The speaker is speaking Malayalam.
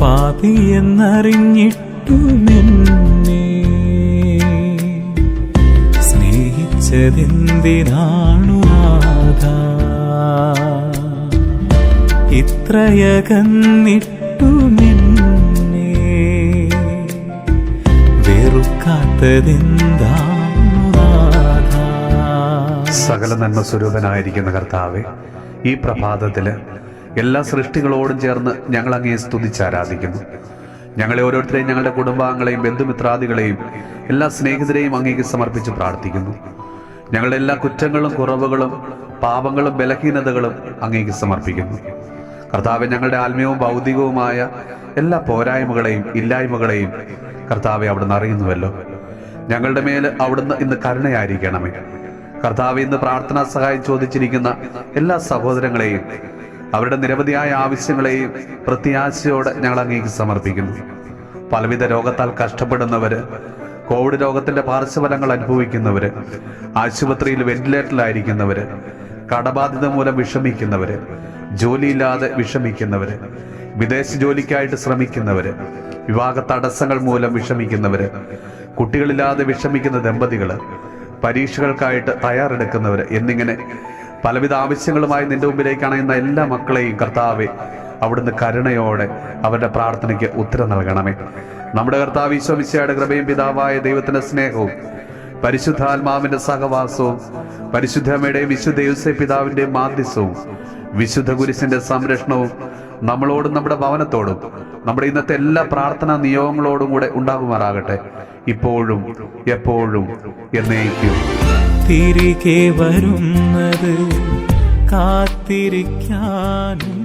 പാപിയെന്നറിഞ്ഞിട്ടുമെന്നെ സ്നേഹിച്ചതെന്തിനാണു നാഥാ? ഇത്രയകന്നിട്ടുമെന്നെ വെറുക്കാത്തതെന്താണു നാഥാ? സകല നന്മ സ്വരൂപനായിരിക്കുന്ന കർത്താവേ, ഈ പ്രഭാതത്തില് എല്ലാ സൃഷ്ടികളോടും ചേർന്ന് ഞങ്ങൾ അങ്ങയെ സ്തുതിച്ചാരാധിക്കുന്നു. ഞങ്ങളെ ഓരോരുത്തരെയും, ഞങ്ങളുടെ കുടുംബാംഗങ്ങളെയും ബന്ധുമിത്രാദികളെയും എല്ലാ സ്നേഹിതരെയും അങ്ങേക്ക് സമർപ്പിച്ച് പ്രാർത്ഥിക്കുന്നു. ഞങ്ങളുടെ എല്ലാ കുറ്റങ്ങളും കുറവുകളും പാപങ്ങളും ബലഹീനതകളും അങ്ങേക്ക് സമർപ്പിക്കുന്നു. കർത്താവെ, ഞങ്ങളുടെ ആത്മീയവും ഭൗതികവുമായ എല്ലാ പോരായ്മകളെയും ഇല്ലായ്മകളെയും കർത്താവെ അവിടുന്ന് അറിയുന്നുവല്ലോ. ഞങ്ങളുടെ മേൽ അവിടുന്ന് ഇന്ന് കരുണയായിരിക്കണമേ. കർത്താവെ, ഇന്ന് പ്രാർത്ഥനാ സഹായം ചോദിച്ചിരിക്കുന്ന എല്ലാ സഹോദരങ്ങളെയും അവരുടെ നിരവധിയായ ആവശ്യങ്ങളെയും പ്രത്യാശയോടെ ഞങ്ങൾ അങ്ങേക്ക് സമർപ്പിക്കുന്നു. പലവിധ രോഗത്താൽ കഷ്ടപ്പെടുന്നവര്, കോവിഡ് രോഗത്തിന്റെ പാർശ്വഫലങ്ങൾ അനുഭവിക്കുന്നവര്, ആശുപത്രിയിൽ വെന്റിലേറ്ററിലായിരിക്കുന്നവര്, കടബാധിത മൂലം വിഷമിക്കുന്നവര്, ജോലിയില്ലാതെ വിഷമിക്കുന്നവര്, വിദേശ ജോലിക്കായിട്ട് ശ്രമിക്കുന്നവര്, വിവാഹ തടസ്സങ്ങൾ മൂലം വിഷമിക്കുന്നവര്, കുട്ടികളില്ലാതെ വിഷമിക്കുന്ന ദമ്പതികള്, പരീക്ഷകൾക്കായിട്ട് തയ്യാറെടുക്കുന്നവര് എന്നിങ്ങനെ പലവിധ ആവശ്യങ്ങളുമായി നിന്റെ മുമ്പിലേക്ക് അണയുന്ന എല്ലാ മക്കളെയും കർത്താവെ അവിടുന്ന് കരുണയോടെ അവരുടെ പ്രാർത്ഥനയ്ക്ക് ഉത്തരം നൽകണമേ. നമ്മുടെ കർത്താവ് ഈശോ മിശിഹായുടെ കൃപയും പിതാവായ ദൈവത്തിന്റെ സ്നേഹവും പരിശുദ്ധാത്മാവിന്റെ സഹവാസവും പരിശുദ്ധമ്മയുടെയും വിശുദ്ധ യോസേപ്പ് പിതാവിന്റെയും മാധ്യസ്ഥവും വിശുദ്ധ കുരിശിന്റെ സംരക്ഷണവും നമ്മളോടും നമ്മുടെ ഭവനത്തോടും നമ്മുടെ ഇന്നത്തെ എല്ലാ പ്രാർത്ഥനാ നിയോഗങ്ങളോടും കൂടെ ഉണ്ടാകുമാറാകട്ടെ, ഇപ്പോഴും എപ്പോഴും എന്നേക്കും. തിരികെ വരുന്നത് കാത്തിരിക്കാനും